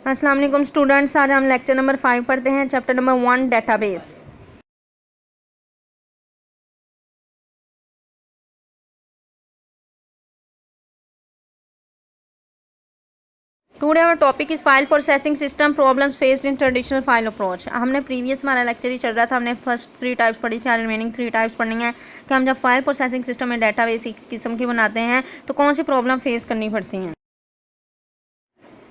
अस्सलाम वालेकुम स्टूडेंट्स, आज हम लेक्चर नंबर 5 पढ़ते हैं। Chapter number 1 database. Today our topic is file processing system problems faced in traditional file approach. हमने प्रीवियस हमारा लेक्चर ही चल रहा था, हमने फर्स्ट 3 टाइप्स पढ़ी थी, रिमेनिंग 3 टाइप्स पढ़नी है कि हम जब फाइल प्रोसेसिंग सिस्टम में डेटाबेस इस किस्म की बनाते हैं तो कौन सी प्रॉब्लम फेस करनी पड़ती हैं।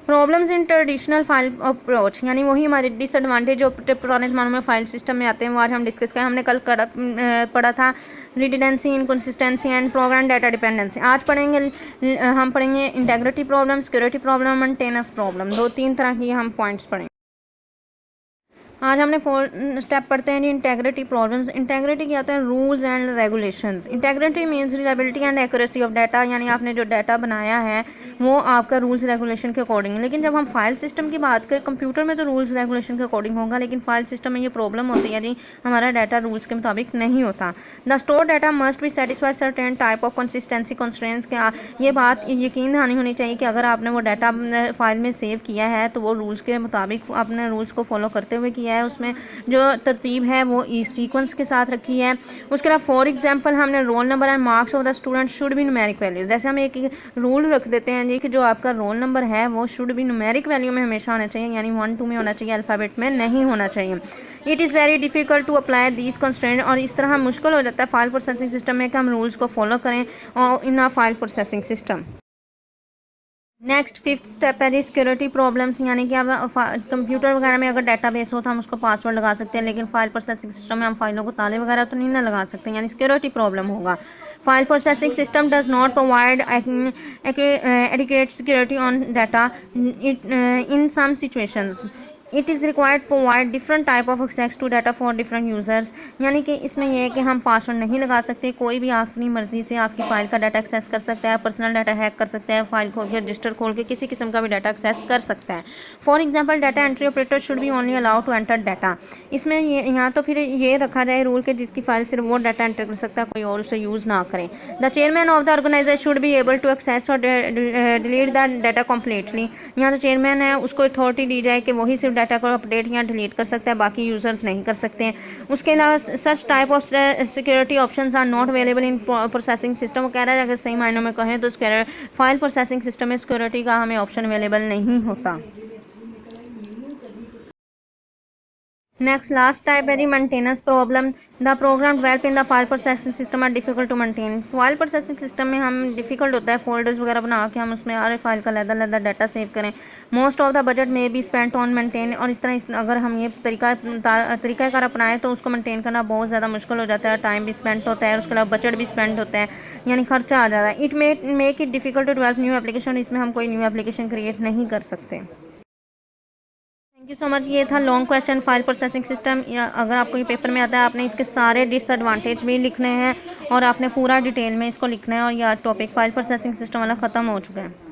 Problems in traditional file approach यानी वही हमारे डिसएडवांटेज जो पुराने ज़मानों में फाइल सिस्टम में आते हैं, वो आज हम डिस्कस करें। हमने कल पढ़ा था redundancy, inconsistency and program data dependency. आज हम पढ़ेंगे integrity problem, security problem, maintenance problem. 2-3 तरह की हम पॉइंट्स पढ़ेंगे। आज हमने 4 स्टेप पढ़ते हैं जी इंटेग्रिटी प्रॉब्लम्स। इंटेग्रिटी क्या होता है? Rules and regulations. Integrity means reliability and accuracy of data, यानी आपने जो डाटा बनाया है वो आपका रूल्स रेगुलेशन के अकॉर्डिंग है। लेकिन जब हम फाइल सिस्टम की बात करें, कंप्यूटर में तो रूल्स रेगुलेशन के अकॉर्डिंग होगा, लेकिन फाइल सिस्टम में ये प्रॉब्लम होती है जी हमारा डाटा रूल्स के मुताबिक नहीं होता। The store data must be satisfy certain type of consistency constraints. क्या ये बात यकीन दहानी होनी चाहिए कि अगर आपने वो डाटा फाइल में सेव किया है तो वो रूल्स के मुताबिक आपने रूल्स को फॉलो करते हुए किया है, उसमें जो तरतीब है वो इस सीक्वेंस के साथ रखी है। उसके अलावा फॉर एग्जांपल हमने roll number and marks of the student should be numeric values. जैसे हम एक रूल रख देते हैं जी कि जो आपका रोल नंबर है वो शुड बी न्यूमेरिक वैल्यू में हमेशा होना चाहिए, यानी 1-2 में होना चाहिए, अल्फ़ाबेट में नहीं होना चाहिए। It is very difficult to apply these constraint, और इस तरह मुश्किल हो जाता है फाइल प्रोसेसिंग सिस्टम में कि हम रूल्स को फॉलो करें और in file processing system. Next 5th step है जी सिक्योरिटी प्रॉब्लम्स, यानी कि अब कंप्यूटर वगैरह में अगर डाटाबेस हो तो हम उसको पासवर्ड लगा सकते हैं, लेकिन फाइल प्रोसेसिंग सिस्टम में हम फाइलों को ताले वगैरह तो नहीं ना लगा सकते, यानी सिक्योरिटी प्रॉब्लम होगा। File processing system does not provide adequate security on data in some situations. It is required provide different type of access to data for different users, यानी कि इसमें यह है कि हम पासवर्ड नहीं लगा सकते, कोई भी अपनी मर्जी से आपकी फ़ाइल का डाटा एक्सेस कर सकता है, पर्सनल डाटा हैक कर सकता है, फाइल खोल के रजिस्टर खोल के किसी किस्म का भी डाटा एक्सेस कर सकता है। For example data entry operator should be only allowed to enter data. इसमें यहाँ तो फिर ये रखा जाए रूल के जिसकी फाइल सिर्फ वो डाटा एंटर कर सकता है, कोई और उसे यूज़ ना करें। The chairman of the organizer should be able to access और डिलीट द डाटा कम्प्लीटली। यहाँ तो चेयरमैन है उसको अथॉरिटी दी जाए कि वही सिर्फ डाटा को अपडेट या डिलीट कर सकता है, बाकी यूजर्स नहीं कर सकते हैं। उसके अलावा such type of security options are not available in processing system. वो कह रहा है अगर सही मायनों में कहें तो फाइल प्रोसेसिंग सिस्टम में सिक्योरिटी का हमें ऑप्शन अवेलेबल नहीं होता। नेक्स्ट लास्ट टाइप है the maintenance problem. The program develop in the file processing system are difficult to maintain. File processing system में हम डिफिकल्ट होता है फोल्डर्स वगैरह बना के हम उसमें हर फाइल का लहदा डाटा सेव करें। मोस्ट ऑफ द बजट में बी स्पेंट ऑन मेंटेन, और इस तरह अगर हम ये तरीकाकार अपनाएं तो उसको मेंटेन करना बहुत ज़्यादा मुश्किल हो जाता है, टाइम भी स्पेंड होता है, उसके अलावा बजट भी स्पेंड होता है, यानी खर्चा आ जाता है। It make it difficult to develop new application. इसमें हम कोई न्यू एप्लीकेशन क्रिएट नहीं कर सकते। Thank you so much. ये था long question file processing system. अगर आपको ये पेपर में आता है आपने इसके सारे डिसएडवांटेज भी लिखने हैं और आपने पूरा डिटेल में इसको लिखना है, और यह टॉपिक फाइल प्रोसेसिंग सिस्टम वाला ख़त्म हो चुका है।